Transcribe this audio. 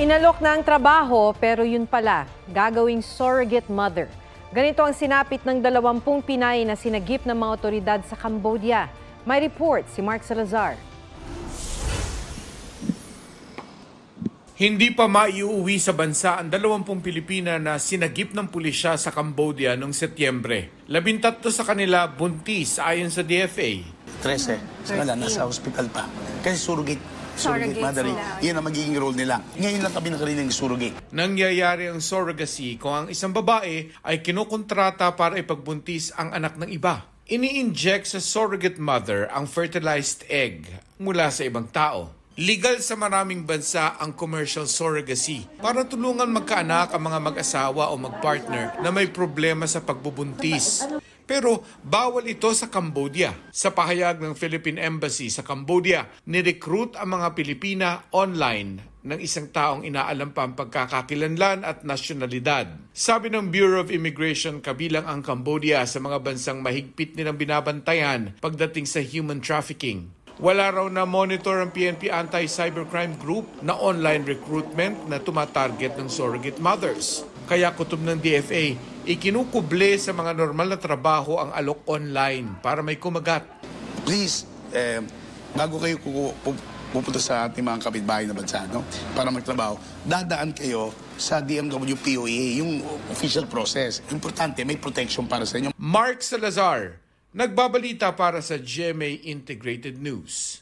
Inalok na ang trabaho pero yun pala, gagawing surrogate mother. Ganito ang sinapit ng 20 Pinay na sinagip ng mga otoridad sa Cambodia. May report si Mark Salazar. Hindi pa maiuwi sa bansa ang 20 Pilipina na sinagip ng pulisya sa Cambodia noong Setyembre. 13 sa kanila buntis ayon sa DFA. 13. Sa kanila, nasa hospital pa. Kasi surrogate mother, yan ang magiging role nila. Ngayon lang kami nakarinig ng surrogate. Nangyayari ang surrogacy kung ang isang babae ay kinukontrata para ipagbuntis ang anak ng iba. Ini-inject sa surrogate mother ang fertilized egg mula sa ibang tao. Legal sa maraming bansa ang commercial surrogacy para tulungan magkaanak ang mga mag-asawa o mag-partner na may problema sa pagbubuntis. Pero bawal ito sa Cambodia. Sa pahayag ng Philippine Embassy sa Cambodia, nirecruit ang mga Pilipina online ng isang taong inaalam pa ang pagkakakilanlan at nasyonalidad. Sabi ng Bureau of Immigration, kabilang ang Cambodia sa mga bansang mahigpit nilang binabantayan pagdating sa human trafficking. Wala raw na monitor ang PNP Anti-Cybercrime Group na online recruitment na tumatarget ng surrogate mothers. Kaya kutob ng DFA, ikinukuble sa mga normal na trabaho ang alok online para may kumagat. Please, bago kayo pupunta sa ating mga kapitbahay na bansa, no? Para magtrabaho, dadaan kayo sa DMW POA, yung official process. Importante, may protection para sa inyo. Mark Salazar, nagbabalita para sa GMA Integrated News.